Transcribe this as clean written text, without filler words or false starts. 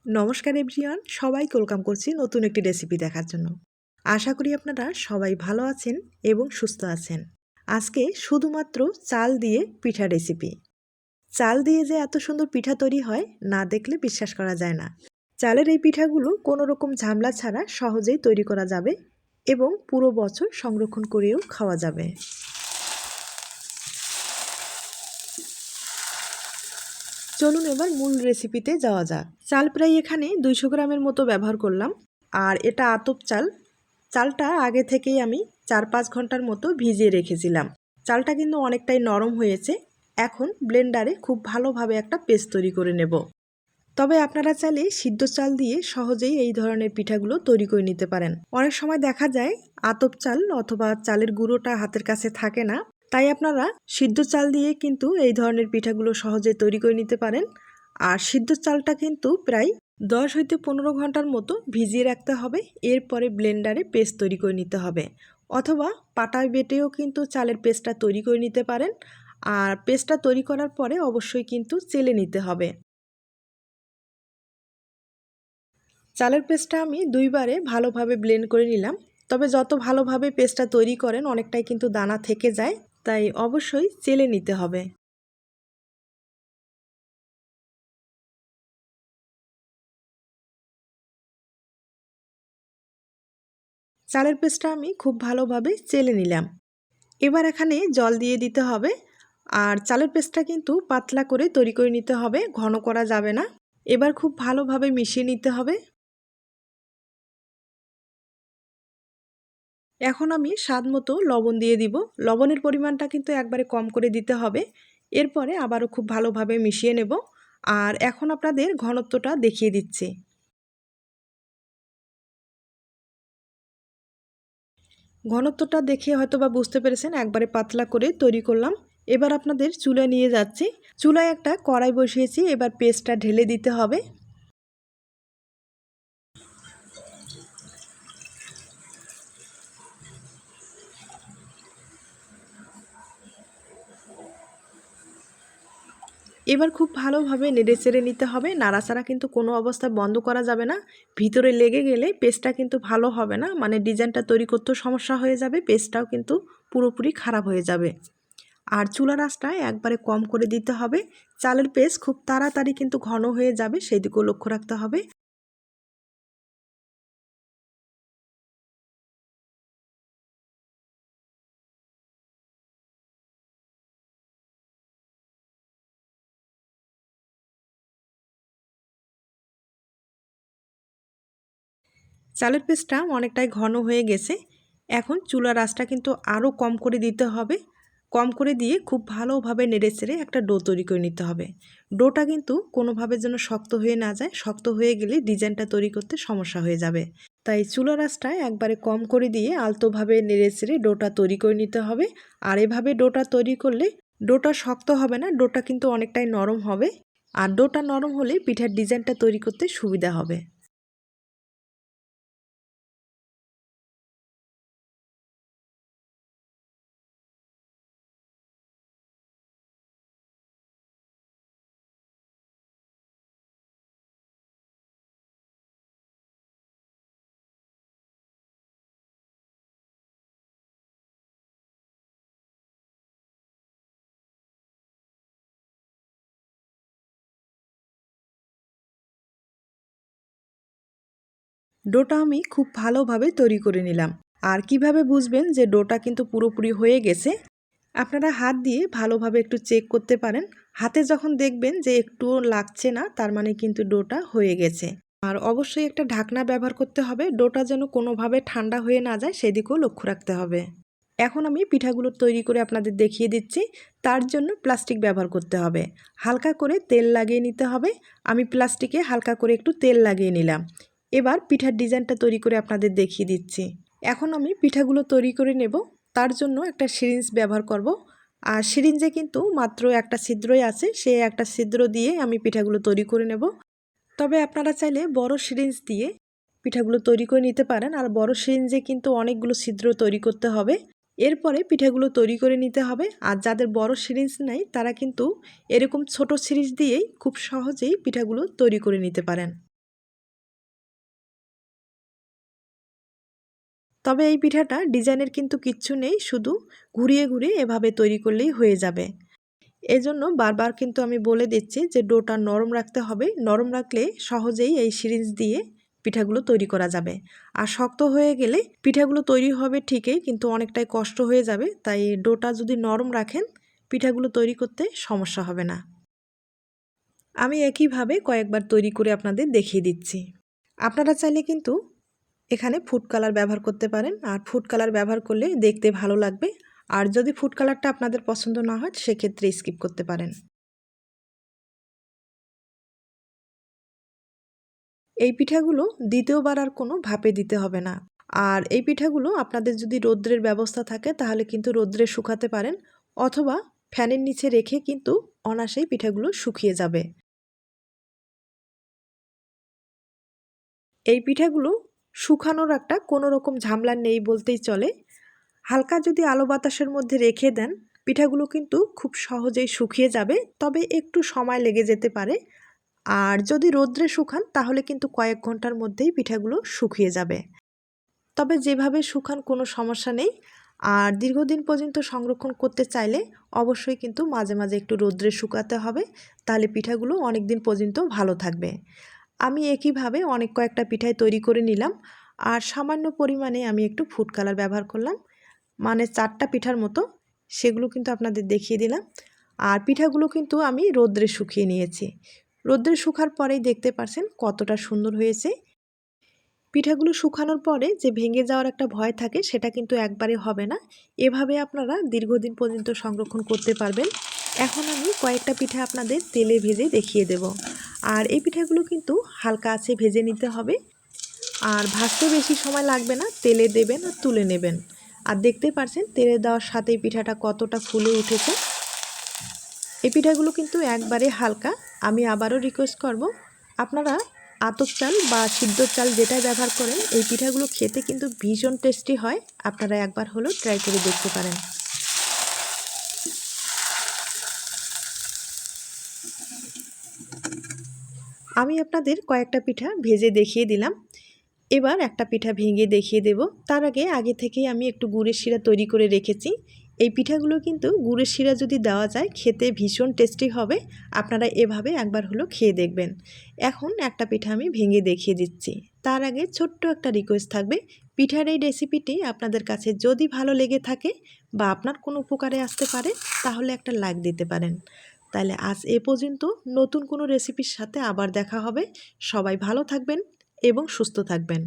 নমস্কার এভরিওয়ান, সবাইকে ওয়েলকাম করছি নতুন একটি রেসিপি দেখার জন্য। আশা করি আপনারা সবাই ভালো আছেন এবং সুস্থ আছেন। আজকে শুধুমাত্র চাল দিয়ে পিঠা রেসিপি। চাল দিয়ে যে এত সুন্দর পিঠা তৈরি হয় না দেখলে বিশ্বাস করা যায় না। চালের এই পিঠাগুলো কোনো রকম ঝামেলা ছাড়া সহজেই তৈরি করা যাবে এবং পুরো বছর সংরক্ষণ করেও খাওয়া যাবে। চলুন এবার মূল রেসিপিতে যাওয়া যাক। চাল প্রায় এখানে 200 গ্রামের মতো ব্যবহার করলাম। আর এটা আতপ চাল। চালটা আগে থেকেই আমি 4-5 ঘন্টার মতো ভিজিয়ে রেখেছিলাম। চালটা কিন্তু অনেকটাই নরম হয়েছে। এখন ব্লেন্ডারে খুব ভালোভাবে একটা পেস্ট তৈরি করে নেব। তবে আপনারা চাইলে সিদ্ধ চাল দিয়ে সহজেই এই ধরনের পিঠাগুলো তৈরি করে নিতে পারেন। অনেক সময় দেখা যায় আতপ চাল অথবা চালের গুঁড়োটা হাতের কাছে থাকে না, তাই আপনারা সিদ্ধ চাল দিয়ে কিন্তু এই ধরনের পিঠাগুলো সহজে তৈরি করে নিতে পারেন। আর সিদ্ধ চালটা কিন্তু প্রায় 10 হইতে 15 ঘন্টার মতো ভিজিয়ে রাখতে হবে। এরপরে ব্লেন্ডারে পেস্ট তৈরি করে নিতে হবে, অথবা পাটায় বেটেও কিন্তু চালের পেস্টটা তৈরি করে নিতে পারেন। আর পেস্টটা তৈরি করার পরে অবশ্যই কিন্তু চেলে নিতে হবে। চালের পেস্টটা আমি 2 বারে ভালোভাবে ব্লেন্ড করে নিলাম। তবে যত ভালোভাবে পেস্টটা তৈরি করেন অনেকটাই কিন্তু দানা থেকে যায়, তাই অবশ্যই চেলে নিতে হবে। চালের পেস্টটা আমি খুব ভালোভাবে চেলে নিলাম। এবার এখানে জল দিয়ে দিতে হবে। আর চালের পেস্টটা কিন্তু পাতলা করে তৈরি করে নিতে হবে, ঘন করা যাবে না। এবার খুব ভালোভাবে মিশিয়ে নিতে হবে। এখন আমি স্বাদ মতো লবণ দিয়ে দিব। লবণের পরিমাণটা কিন্তু একবারে কম করে দিতে হবে। এরপরে আবারও খুব ভালোভাবে মিশিয়ে নেব। আর এখন আপনাদের ঘনত্বটা দেখিয়ে দিচ্ছি। ঘনত্বটা দেখে হয়তো বা বুঝতে পেরেছেন, একবারে পাতলা করে তৈরি করলাম। এবার আপনাদের চুলায় নিয়ে যাচ্ছি। চুলায় একটা কড়াই বসিয়েছি, এবার পেস্টটা ঢেলে দিতে হবে। এবার খুব ভালোভাবে নেড়েচেড়ে নিতে হবে। নাড়াচাড়া কিন্তু কোনো অবস্থায় বন্ধ করা যাবে না। ভিতরে লেগে গেলে পেস্টটা কিন্তু ভালো হবে না, মানে ডিজাইনটা তৈরি করতেও সমস্যা হয়ে যাবে, পেস্টটাও কিন্তু পুরোপুরি খারাপ হয়ে যাবে। আর চুলার আঁচটা একবারে কম করে দিতে হবে। চালের পেস্ট খুব তাড়াতাড়ি কিন্তু ঘন হয়ে যাবে, সেই দিকেও লক্ষ্য রাখতে হবে। চালের পেস্টটা অনেকটাই ঘন হয়ে গেছে। এখন চুলার আঁচটা কিন্তু আরও কম করে দিতে হবে। কম করে দিয়ে খুব ভালোভাবে নেড়েচেড়ে একটা ডো তৈরি করে নিতে হবে। ডোটা কিন্তু কোনোভাবে যেন শক্ত হয়ে না যায়, শক্ত হয়ে গেলে ডিজাইনটা তৈরি করতে সমস্যা হয়ে যাবে। তাই চুলার আঁচটা একবারে কম করে দিয়ে আলতোভাবে নেড়েচেড়ে ডোটা তৈরি করে নিতে হবে। আর এভাবে ডোটা তৈরি করলে ডোটা শক্ত হবে না, ডোটা কিন্তু অনেকটাই নরম হবে। আর ডোটা নরম হলে পিঠার ডিজাইনটা তৈরি করতে সুবিধা হবে। ডোটা আমি খুব ভালোভাবে তৈরি করে নিলাম। আর কিভাবে বুঝবেন যে ডোটা কিন্তু পুরোপুরি হয়ে গেছে? আপনারা হাত দিয়ে ভালোভাবে একটু চেক করতে পারেন। হাতে যখন দেখবেন যে একটুও লাগছে না, তার মানে কিন্তু ডোটা হয়ে গেছে। আর অবশ্যই একটা ঢাকনা ব্যবহার করতে হবে, ডোটা যেন কোনোভাবে ঠান্ডা হয়ে না যায় সেদিকেও লক্ষ্য রাখতে হবে। এখন আমি পিঠাগুলো তৈরি করে আপনাদের দেখিয়ে দিচ্ছি। তার জন্য প্লাস্টিক ব্যবহার করতে হবে। হালকা করে তেল লাগিয়ে নিতে হবে। আমি প্লাস্টিকে হালকা করে একটু তেল লাগিয়ে নিলাম। এবার পিঠার ডিজাইনটা তৈরি করে আপনাদের দেখিয়ে দিচ্ছি। এখন আমি পিঠাগুলো তৈরি করে নেব। তার জন্য একটা সিরিঞ্জ ব্যবহার করব। আর সিরিঞ্জে কিন্তু মাত্র একটা ছিদ্রই আছে, সেই একটা ছিদ্র দিয়ে আমি পিঠাগুলো তৈরি করে নেব। তবে আপনারা চাইলে বড় সিরিঞ্জ দিয়ে পিঠাগুলো তৈরি করে নিতে পারেন। আর বড় সিরিঞ্জে কিন্তু অনেকগুলো ছিদ্র তৈরি করতে হবে। এরপরে পিঠাগুলো তৈরি করে নিতে হবে। আর যাদের বড় সিরিঞ্জ নেই তারা কিন্তু এরকম ছোট সিরিঞ্জ দিয়েই খুব সহজেই পিঠাগুলো তৈরি করে নিতে পারেন। তবে এই পিঠাটা ডিজাইনের কিন্তু কিচ্ছু নেই, শুধু ঘুরিয়ে ঘুরিয়ে এভাবে তৈরি করলেই হয়ে যাবে। এজন্য বারবার কিন্তু আমি বলে দিচ্ছি যে ডোটা নরম রাখতে হবে। নরম রাখলে সহজেই এই সিরিঞ্জ দিয়ে পিঠাগুলো তৈরি করা যাবে। আর শক্ত হয়ে গেলে পিঠাগুলো তৈরি হবে ঠিকই, কিন্তু অনেকটাই কষ্ট হয়ে যাবে। তাই ডোটা যদি নরম রাখেন, পিঠাগুলো তৈরি করতে সমস্যা হবে না। আমি একইভাবে কয়েকবার তৈরি করে আপনাদের দেখিয়ে দিচ্ছি। আপনারা চাইলে কিন্তু এখানে ফুড কালার ব্যবহার করতে পারেন, আর ফুড কালার ব্যবহার করলে দেখতে ভালো লাগবে। আর যদি ফুড কালারটা আপনাদের পছন্দ না হয় সেক্ষেত্রে স্কিপ করতে পারেন। এই পিঠাগুলো দ্বিতীয়বার আর কোনো ভাপে দিতে হবে না। আর এই পিঠাগুলো আপনাদের যদি রৌদ্রের ব্যবস্থা থাকে তাহলে কিন্তু রৌদ্রে শুকাতে পারেন, অথবা ফ্যানের নিচে রেখে কিন্তু অনায়াসেই পিঠাগুলো শুকিয়ে যাবে। এই পিঠাগুলো শুকানোর একটা কোনো রকম ঝামেলা নেই বলতেই চলে। হালকা যদি আলো বাতাসের মধ্যে রেখে দেন, পিঠাগুলো কিন্তু খুব সহজেই শুকিয়ে যাবে, তবে একটু সময় লেগে যেতে পারে। আর যদি রোদ্রে শুকান তাহলে কিন্তু কয়েক ঘন্টার মধ্যেই পিঠাগুলো শুকিয়ে যাবে। তবে যেভাবে শুকান কোনো সমস্যা নেই। আর দীর্ঘদিন পর্যন্ত সংরক্ষণ করতে চাইলে অবশ্যই কিন্তু মাঝে মাঝে একটু রোদ্রে শুকাতে হবে, তাহলে পিঠাগুলো অনেক দিন পর্যন্ত ভালো থাকবে। আমি একইভাবে অনেক কয়েকটা পিঠাই তৈরি করে নিলাম, আর সামান্য পরিমাণে আমি একটু ফুড কালার ব্যবহার করলাম, মানে 4টা পিঠার মতো। সেগুলো কিন্তু আপনাদের দেখিয়ে দিলাম। আর পিঠাগুলো কিন্তু আমি রোদ্রে শুকিয়ে নিয়েছি। রোদ্রে শুকার পরেই দেখতে পাচ্ছেন কতটা সুন্দর হয়েছে। পিঠাগুলো শুকানোর পরে যে ভেঙে যাওয়ার একটা ভয় থাকে সেটা কিন্তু একবারে হবে না। এভাবে আপনারা দীর্ঘদিন পর্যন্ত সংরক্ষণ করতে পারবেন। এখন আমি কয়েকটা পিঠা আপনাদের তেলে ভেজে দেখিয়ে দেব। আর এই পিঠাগুলো কিন্তু হালকা আছে ভেজে নিতে হবে। আর ভাজতে বেশি সময় লাগবে না, তেলে দেবেন আর তুলে নেবেন। আর দেখতে পাচ্ছেন তেলে দেওয়ার সাথেই পিঠাটা কতটা ফুলে উঠেছে। এই পিঠাগুলো কিন্তু একবারে হালকা। আমি আবারও রিকোয়েস্ট করব, আপনারা আতপ চাল বা সিদ্ধ চাল যেটাই ব্যবহার করেন, এই পিঠাগুলো খেতে কিন্তু ভীষণ টেস্টি হয়। আপনারা একবার হলেও ট্রাই করে দেখতে পারেন। আমি আপনাদের কয়েকটা পিঠা ভেজে দেখিয়ে দিলাম। এবার একটা পিঠা ভেঙে দেখিয়ে দেব। তার আগে থেকেই আমি একটু গুড়ের শিরা তৈরি করে রেখেছি। এই পিঠাগুলো কিন্তু গুড়ের শিরা যদি দেওয়া যায় খেতে ভীষণ টেস্টি হবে। আপনারা এভাবে একবার হলেও খেয়ে দেখবেন। এখন একটা পিঠা আমি ভেঙে দেখিয়ে দিচ্ছি। তার আগে ছোট্ট একটা রিকোয়েস্ট থাকবে, পিঠার এই রেসিপিটি আপনাদের কাছে যদি ভালো লেগে থাকে বা আপনার কোনো উপকারে আসতে পারে তাহলে একটা লাইক দিতে পারেন। তাহলে আজ এ পর্যন্ত, নতুন কোনো রেসিপির সাথে আবার দেখা হবে। সবাই ভালো থাকবেন এবং সুস্থ থাকবেন।